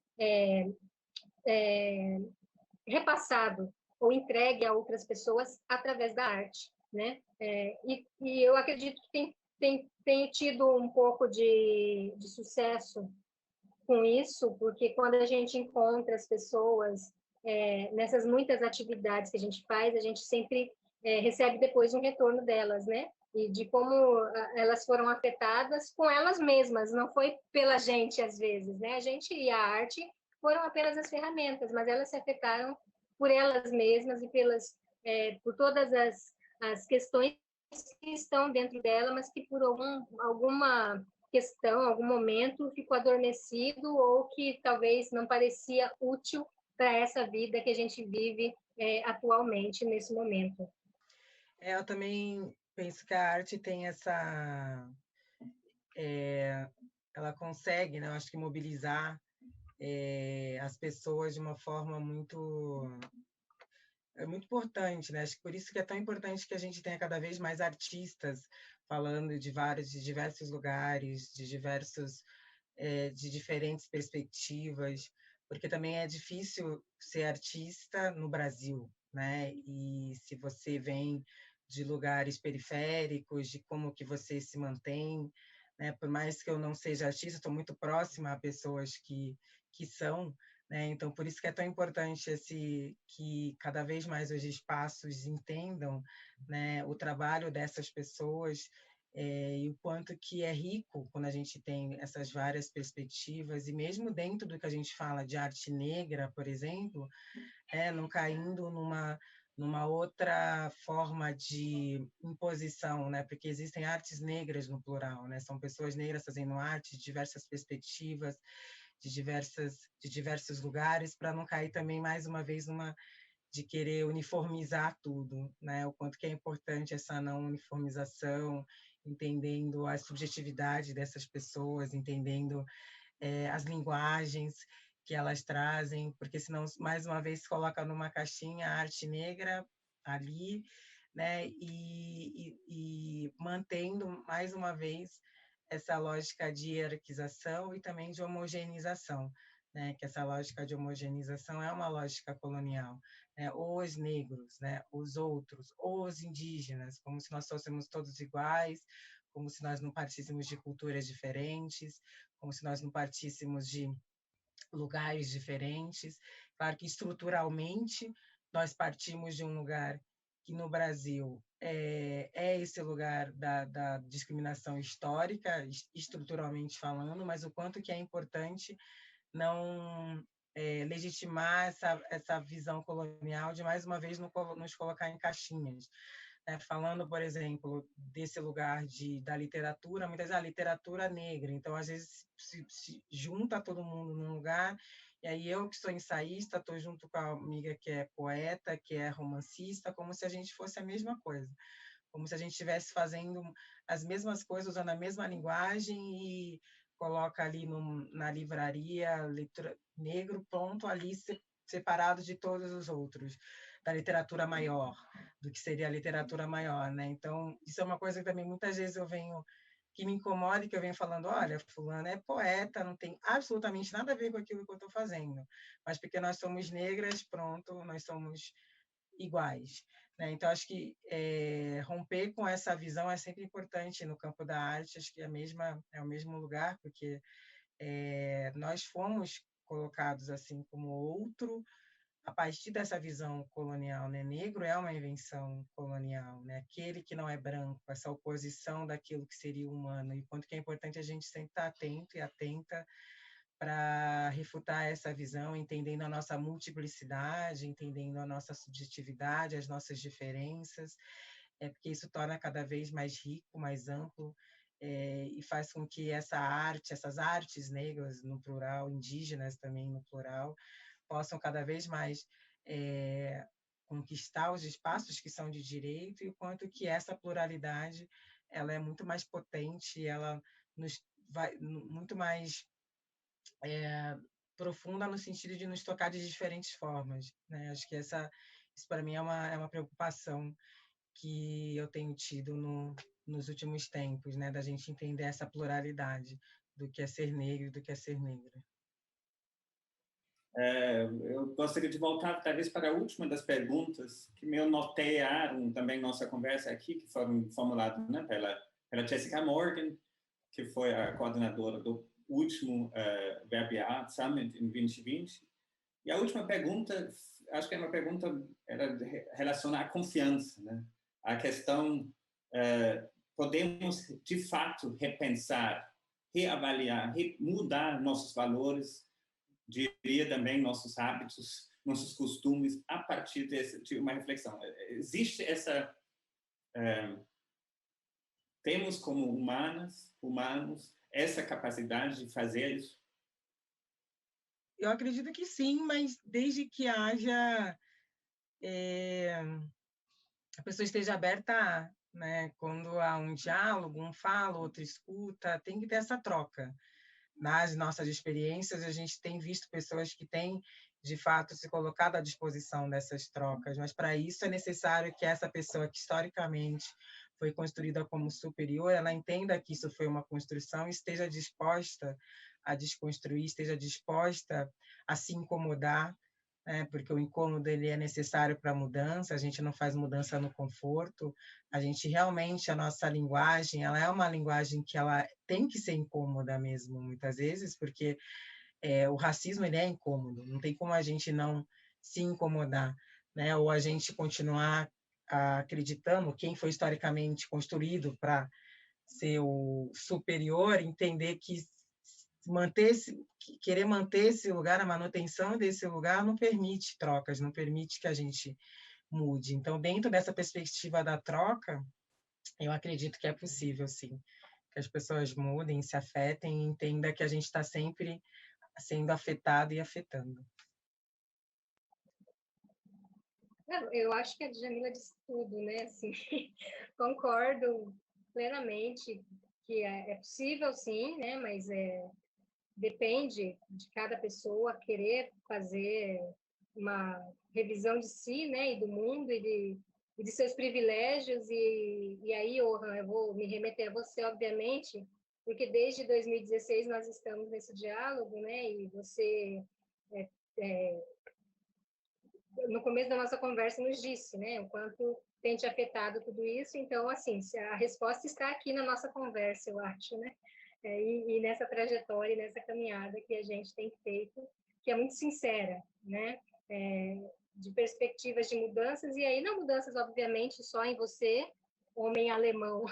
repassado ou entregue a outras pessoas através da arte, né? E eu acredito que tenho tido um pouco de sucesso com isso, porque quando a gente encontra as pessoas nessas muitas atividades que a gente faz, a gente sempre recebe depois um retorno delas, né? E de como elas foram afetadas com elas mesmas, não foi pela gente às vezes, né? A gente e a arte foram apenas as ferramentas, mas elas se afetaram por elas mesmas e por todas as questões que estão dentro dela, mas que por alguma questão, algum momento ficou adormecido ou que talvez não parecia útil para essa vida que a gente vive atualmente, nesse momento. Eu também penso que a arte tem ela consegue, né, eu acho que mobilizar as pessoas de uma forma muito importante, né? Acho que por isso que é tão importante que a gente tenha cada vez mais artistas falando de diversos lugares, de diferentes perspectivas, porque também é difícil ser artista no Brasil, né? E se você vem de lugares periféricos, de como que você se mantém, né? Por mais que eu não seja artista, estou muito próxima a pessoas que são, né? Então, por isso que é tão importante que cada vez mais os espaços entendam, né, o trabalho dessas pessoas e o quanto que é rico quando a gente tem essas várias perspectivas, e mesmo dentro do que a gente fala de arte negra, por exemplo, não caindo numa outra forma de imposição, né? Porque existem artes negras no plural, né? São pessoas negras fazendo arte de diversas perspectivas, de diversos lugares, para não cair também mais uma vez de querer uniformizar tudo, né? O quanto que é importante essa não uniformização, entendendo a subjetividade dessas pessoas, entendendo as linguagens que elas trazem, porque senão mais uma vez se coloca numa caixinha a arte negra ali, né? E mantendo mais uma vez essa lógica de hierarquização e também de homogeneização, né? Que essa lógica de homogeneização é uma lógica colonial, né? Os negros, né? Os outros, os indígenas, como se nós fôssemos todos iguais, como se nós não partíssemos de culturas diferentes, como se nós não partíssemos de lugares diferentes. Claro que estruturalmente nós partimos de um lugar que no Brasil é esse lugar da discriminação histórica, estruturalmente falando, mas o quanto que é importante não legitimar essa visão colonial de, mais uma vez, nos colocar em caixinhas. Falando, por exemplo, desse lugar da literatura, muitas vezes a literatura negra, então às vezes se junta todo mundo num lugar, e aí eu que sou ensaísta estou junto com a amiga que é poeta, que é romancista, como se a gente fosse a mesma coisa, como se a gente estivesse fazendo as mesmas coisas, usando a mesma linguagem, e coloca ali na livraria negro, pronto, ali separado de todos os outros, da literatura maior, do que seria a literatura maior, né? Então, isso é uma coisa que também muitas vezes que me incomoda, e que eu venho falando, olha, fulana é poeta, não tem absolutamente nada a ver com aquilo que eu estou fazendo, mas porque nós somos negras, pronto, nós somos iguais, né? Então, acho que romper com essa visão é sempre importante no campo da arte, acho que é o mesmo lugar, porque nós fomos colocados assim como outro, a partir dessa visão colonial, né? Negro é uma invenção colonial, né? Aquele que não é branco, essa oposição daquilo que seria humano, e quanto que é importante a gente sempre estar atento e atenta para refutar essa visão, entendendo a nossa multiplicidade, entendendo a nossa subjetividade, as nossas diferenças, porque isso torna cada vez mais rico, mais amplo, e faz com que essas artes negras no plural, indígenas também no plural, possam cada vez mais conquistar os espaços que são de direito, e o quanto que essa pluralidade ela é muito mais potente, ela nos vai muito mais profunda no sentido de nos tocar de diferentes formas, né? Acho que isso para mim é uma preocupação que eu tenho tido nos últimos tempos, né? Da gente entender essa pluralidade do que é ser negro e do que é ser negra. Eu gostaria de voltar, talvez, para a última das perguntas que me nortearam também nossa conversa aqui, que foram formuladas, né, pela Jessica Morgan, que foi a coordenadora do último VRBA Summit em 2020. E a última pergunta, acho que é uma pergunta relacionada à confiança, né? A questão, podemos, de fato, repensar, reavaliar, mudar nossos valores, diria também nossos hábitos, nossos costumes, a partir de uma reflexão. Existe essa... temos como humanos essa capacidade de fazer isso? Eu acredito que sim, mas desde que haja... a pessoa esteja aberta a, né? Quando há um diálogo, um fala, outro escuta, tem que ter essa troca. Nas nossas experiências, a gente tem visto pessoas que têm, de fato, se colocado à disposição dessas trocas, mas para isso é necessário que essa pessoa que historicamente foi construída como superior, ela entenda que isso foi uma construção e esteja disposta a desconstruir, esteja disposta a se incomodar, porque o incômodo ele é necessário para a mudança, a gente não faz mudança no conforto, a gente realmente, a nossa linguagem, ela é uma linguagem que ela tem que ser incômoda mesmo, muitas vezes, porque o racismo ele é incômodo, não tem como a gente não se incomodar, né? Ou a gente continuar acreditando quem foi historicamente construído para ser o superior, entender que querer manter esse lugar, a manutenção desse lugar não permite trocas, não permite que a gente mude. Então, dentro dessa perspectiva da troca, eu acredito que é possível, sim, que as pessoas mudem, se afetem e entendam que a gente está sempre sendo afetado e afetando. Eu acho que a Djamila disse tudo, né? Assim, concordo plenamente que é possível, sim, né? Mas depende de cada pessoa querer fazer uma revisão de si, né? E do mundo e de seus privilégios. E aí, Johan, eu vou me remeter a você, obviamente, porque desde 2016 nós estamos nesse diálogo, né? E você no começo da nossa conversa nos disse, né, o quanto tem te afetado tudo isso. Então, assim, a resposta está aqui na nossa conversa, eu acho, né, e nessa trajetória, nessa caminhada que a gente tem feito, que é muito sincera, né, de perspectivas de mudanças, e aí não mudanças, obviamente, só em você, homem alemão,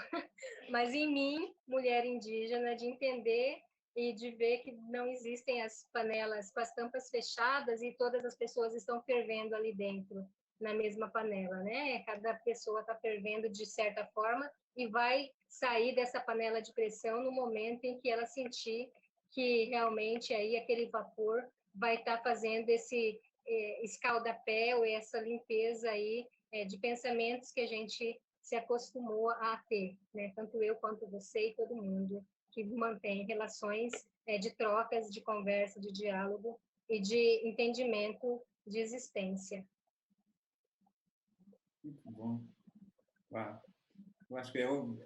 mas em mim, mulher indígena, de entender e de ver que não existem as panelas com as tampas fechadas e todas as pessoas estão fervendo ali dentro, na mesma panela, né? Cada pessoa está fervendo de certa forma e vai sair dessa panela de pressão no momento em que ela sentir que realmente aí aquele vapor vai estar fazendo esse escaldapé ou essa limpeza aí de pensamentos que a gente se acostumou a ter, né? Tanto eu quanto você e todo mundo que mantém relações de trocas, de conversa, de diálogo e de entendimento de existência. Muito bom. Uau. Eu acho que eu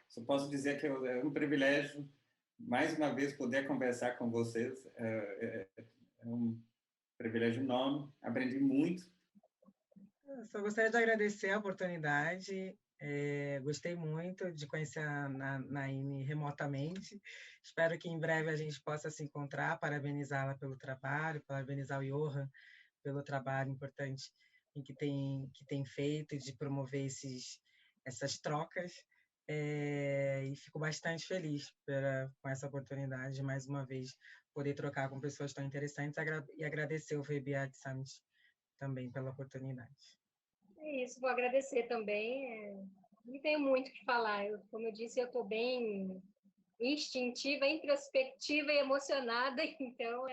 só posso dizer que é um privilégio, mais uma vez, poder conversar com vocês. É um privilégio enorme. Aprendi muito. Eu só gostaria de agradecer a oportunidade. Gostei muito de conhecer a Naine remotamente. Espero que em breve a gente possa se encontrar, parabenizá-la pelo trabalho, parabenizar o Johan pelo trabalho importante que tem feito de promover essas trocas. E fico bastante feliz com essa oportunidade de, mais uma vez, poder trocar com pessoas tão interessantes e agradecer o VRBA Summit também pela oportunidade. É isso, vou agradecer também. Não tenho muito o que falar. Como eu disse, eu estou bem instintiva, introspectiva e emocionada, então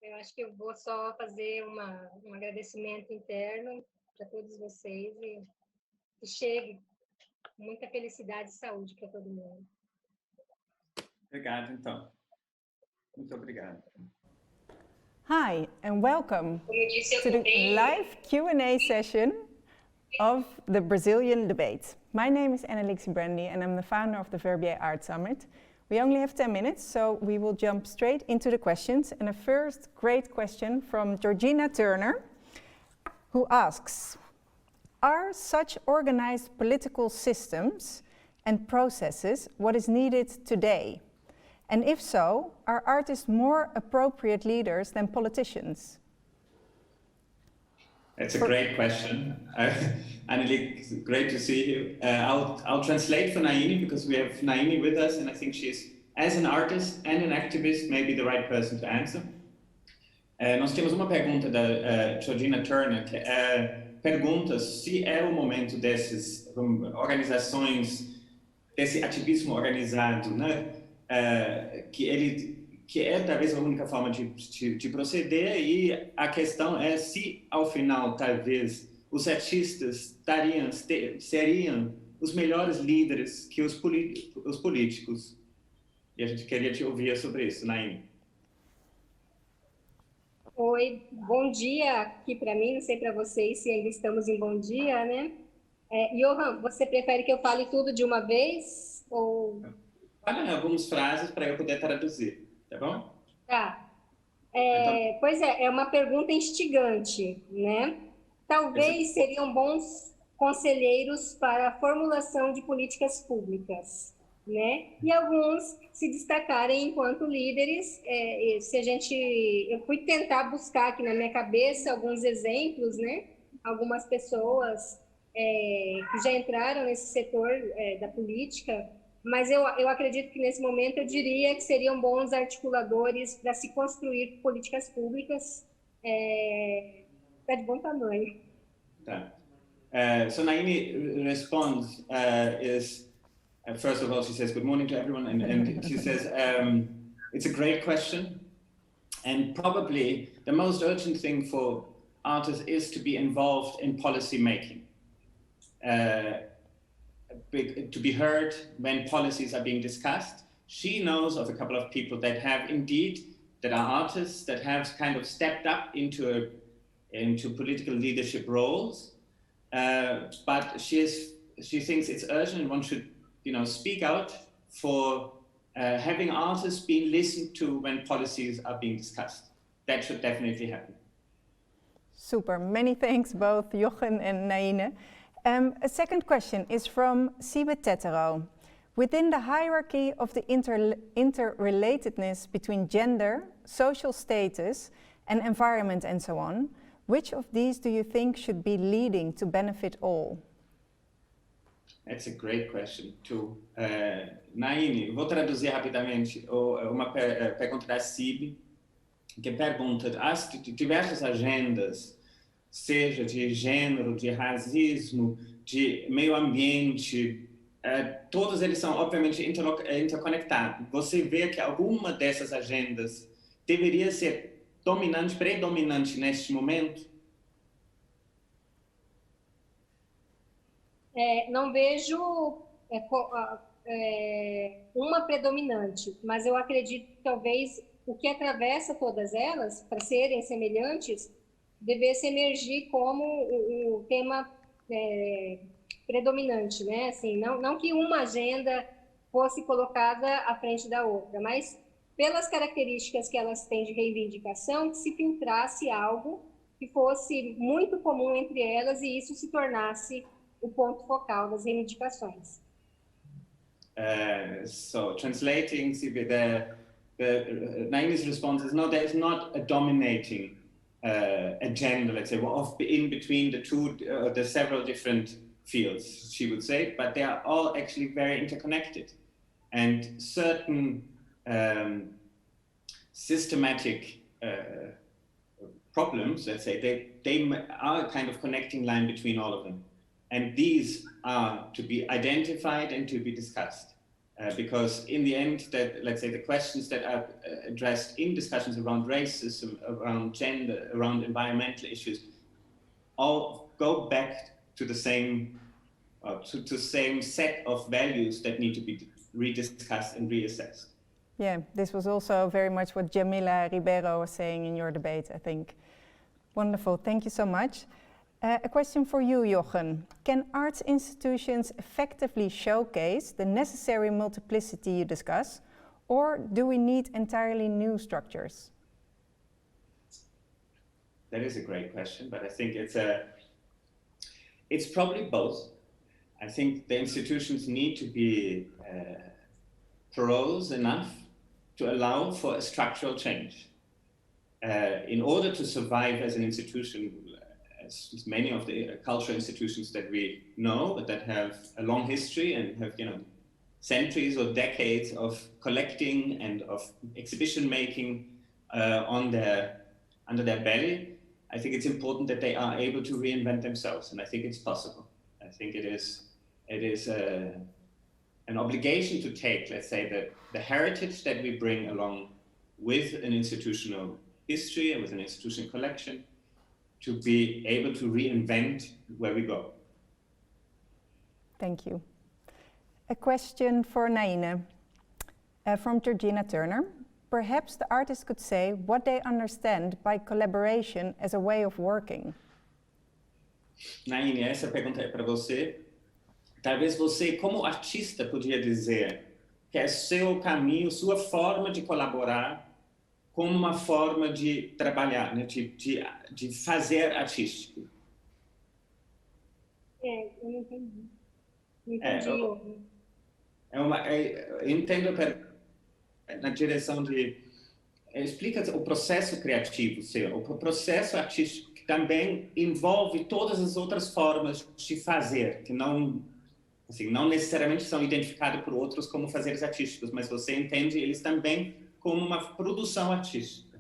eu acho que eu vou só fazer um agradecimento interno para todos vocês e que chegue muita felicidade e saúde para todo mundo. Obrigado, então. Muito obrigado. Hi, and welcome to the live Q&A session of the Brazilian debate. My name is Annelixie Brandy, and I'm the founder of the Verbier Art Summit. We only have 10 minutes, so we will jump straight into the questions. And the first great question from Georgina Turner, who asks, are such organized political systems and processes what is needed today? And if so, are artists more appropriate leaders than politicians? It's a great question. Anneliek, great to see you. I'll translate for Naini because we have Naini with us, and I think she's, as an artist and an activist, maybe the right person to answer. Nós temos uma pergunta da Georgina Turner, que pergunta se é o momento dessas organizações, desse ativismo organizado, né? Que é talvez a única forma de proceder, e a questão é se, ao final, talvez, os artistas seriam os melhores líderes que os políticos. E a gente queria te ouvir sobre isso, Naini. Oi, bom dia aqui para mim, não sei para vocês se ainda estamos em bom dia, né? Johan, você prefere que eu fale tudo de uma vez? Ou... Fala algumas frases para eu poder traduzir, tá bom? Tá. Pois é uma pergunta instigante, né? Talvez seriam bons conselheiros para a formulação de políticas públicas, né? E alguns se destacarem enquanto líderes. Eu fui tentar buscar aqui na minha cabeça alguns exemplos, né? Algumas pessoas que já entraram nesse setor da política, mas eu acredito que nesse momento eu diria que seriam bons articuladores para se construir políticas públicas de bom tamanho. Tá. So Naini responds first of all, she says good morning to everyone, and she says it's a great question, and probably the most urgent thing for artists is to be involved in policy making. To be heard when policies are being discussed. She knows of a couple of people that are artists, that have kind of stepped up into political leadership roles, but she thinks it's urgent and one should, speak out for having artists being listened to when policies are being discussed. That should definitely happen. Super, many thanks both Jochen and Naine. A second question is from Sibe Tetero. Within the hierarchy of the interrelatedness between gender, social status, and environment and so on, which of these do you think should be leading to benefit all? That's a great question, too. Naine, vou traduzir rapidamente uma pergunta da Sibe, que pergunta, as diversas agendas, seja de gênero, de racismo, de meio ambiente, todos eles são, obviamente, interconectados. Você vê que alguma dessas agendas deveria ser predominante neste momento? Não vejo uma predominante, mas eu acredito que talvez o que atravessa todas elas, para serem semelhantes, devesse emergir como o tema predominante, né? Assim, não que uma agenda fosse colocada à frente da outra, mas pelas características que elas têm de reivindicação, que se filtrasse algo que fosse muito comum entre elas e isso se tornasse o ponto focal das reivindicações. So, translating, Naine's response is, no, there's not a dominating agenda, let's say, in between the several different fields, she would say, but they are all actually very interconnected. And certain systematic problems, let's say, they are a kind of connecting line between all of them. And these are to be identified and to be discussed. because in the end, that, let's say, the questions that are addressed in discussions around racism, around gender, around environmental issues, all go back to the same set of values that need to be rediscussed and reassessed. Yeah, this was also very much what Jamila Ribeiro was saying in your debate, I think. Wonderful, thank you so much. A question for you, Jochen. Can arts institutions effectively showcase the necessary multiplicity you discuss, or do we need entirely new structures? That is a great question, but I think it's probably both. I think the institutions need to be porous enough to allow for a structural change. In order to survive as an institution, as many of the cultural institutions that we know, but that have a long history and have, centuries or decades of collecting and of exhibition making under their belly, I think it's important that they are able to reinvent themselves, and I think it's possible. I think it is an obligation to take, let's say, the heritage that we bring along with an institutional history and with an institutional collection, to be able to reinvent where we go. Thank you. A question for Naine from Georgina Turner. Perhaps the artists could say what they understand by collaboration as a way of working. Naine, essa pergunta é para você. Talvez você, como artista, podia dizer que é seu caminho, sua forma de colaborar como uma forma de trabalhar, né? de fazer artístico. Eu não entendi. Não entendi. Eu entendo na direção de... Explica o processo criativo seu, o processo artístico que também envolve todas as outras formas de fazer, que não necessariamente são identificados por outros como fazeres artísticos, mas você entende eles também como uma produção artística.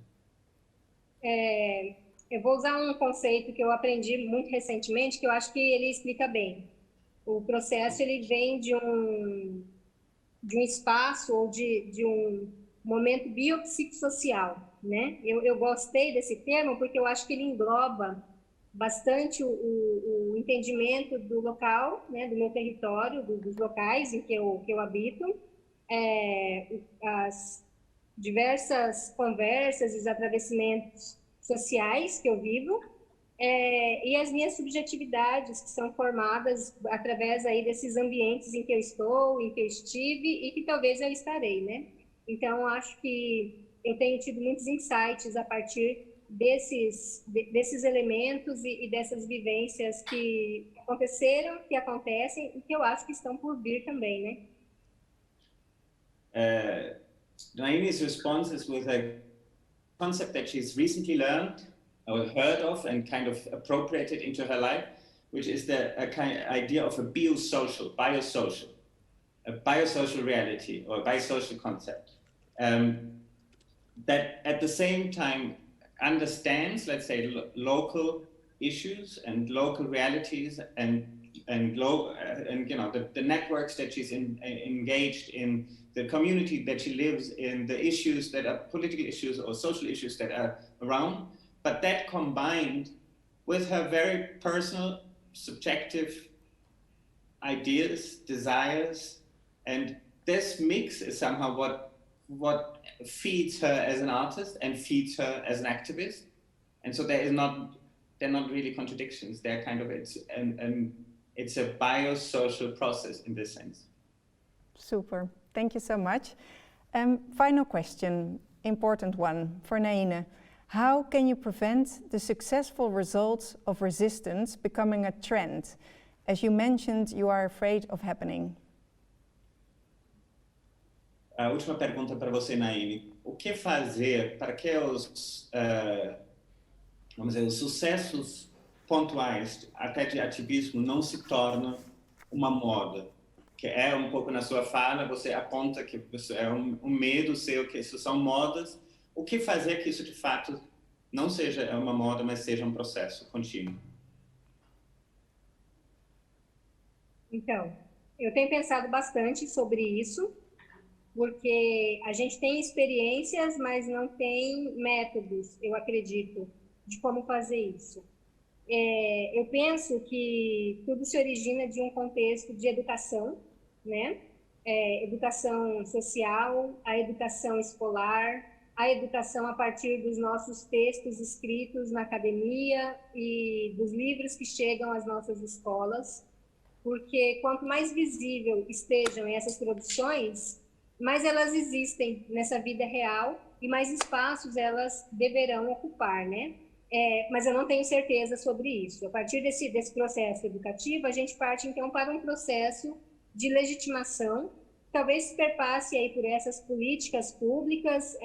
Eu vou usar um conceito que eu aprendi muito recentemente, que eu acho que ele explica bem. O processo, ele vem de um espaço ou de um momento biopsicossocial, né? Eu gostei desse termo porque eu acho que ele engloba bastante o entendimento do local, né, do meu território, dos locais em que eu habito, as diversas conversas e os atravessamentos sociais que eu vivo, e as minhas subjetividades que são formadas através aí desses ambientes em que eu estou, em que eu estive e que talvez eu estarei, né? Então, acho que eu tenho tido muitos insights a partir desses elementos e dessas vivências que aconteceram, que acontecem e que eu acho que estão por vir também, né? Naine's response is with a concept that she's recently learned or heard of and kind of appropriated into her life, which is the kind of idea of a biosocial reality or biosocial concept that at the same time understands, let's say, local issues and local realities and the networks that she's engaged in, the community that she lives in, the issues that are political issues or social issues that are around, but that combined with her very personal, subjective ideas, desires, and this mix is somehow what feeds her as an artist and feeds her as an activist. And so they're not really contradictions. They're kind of, it's a biosocial process in this sense. Super, thank you so much. Final question, important one for Naine. How can you prevent the successful results of resistance becoming a trend? As you mentioned, you are afraid of happening. A última pergunta para você, Naine. O que fazer para que os sucessos pontuais, até de ativismo, não se tornem uma moda? Que é um pouco na sua fala, você aponta que isso é um medo seu, que isso são modas. O que fazer que isso, de fato, não seja uma moda, mas seja um processo contínuo? Então, eu tenho pensado bastante sobre isso. porque a gente tem experiências, mas não tem métodos, eu acredito, de como fazer isso. Eu penso que tudo se origina de um contexto de educação, né? Educação social, a educação escolar, a educação a partir dos nossos textos escritos na academia e dos livros que chegam às nossas escolas, porque quanto mais visível estejam essas produções, mais elas existem nessa vida real e mais espaços elas deverão ocupar, né? Mas eu não tenho certeza sobre isso. A partir desse processo educativo, a gente parte, então, para um processo de legitimação, talvez perpasse aí por essas políticas públicas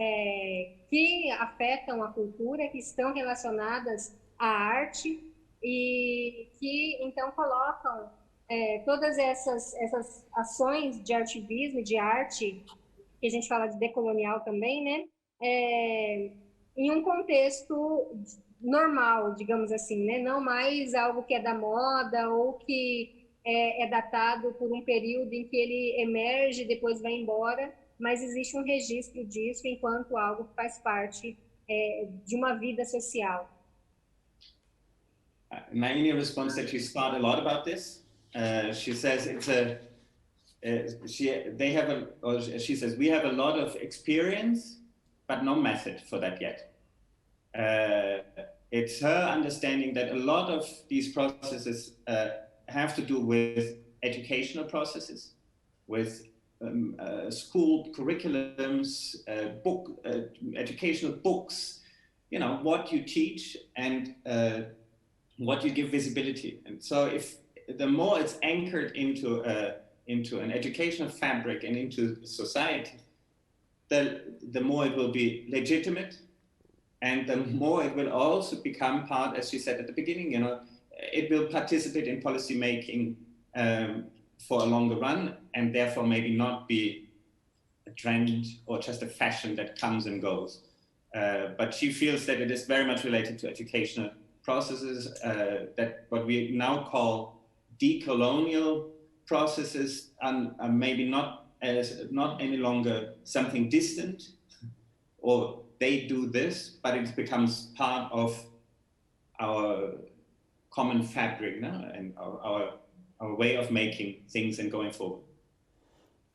que afetam a cultura, que estão relacionadas à arte e que, então, colocam todas essas ações de ativismo, de arte, que a gente fala de decolonial também, né? Em um contexto normal, digamos assim, né? Não mais algo que é da moda ou que é datado por um período em que ele emerge e depois vai embora, mas existe um registro disso enquanto algo que faz parte de uma vida social. Naini responds that she's thought a lot about this. She says she says we have a lot of experience, but no method for that yet. It's her understanding that a lot of these processes have to do with educational processes, with school curriculums, educational books, you know, what you teach and what you give visibility. And so if the more it's anchored into an educational fabric and into society, the more it will be legitimate, and the more it will also become part, as she said at the beginning, you know, it will participate in policy making for a longer run, and therefore maybe not be a trend or just a fashion that comes and goes. But she feels that it is very much related to educational processes, that what we now call decolonial processes are maybe not any longer something distant, or they do this, but it becomes part of our common fabric now, and our way of making things and going forward.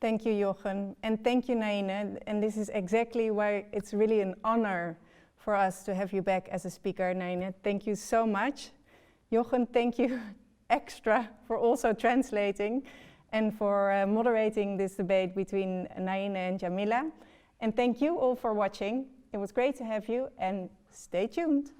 Thank you, Jochen, and thank you, Naine. And this is exactly why it's really an honor for us to have you back as a speaker, Naine. Thank you so much. Jochen, thank you extra for also translating and for moderating this debate between Naine and Jamila. And thank you all for watching. It was great to have you, and stay tuned.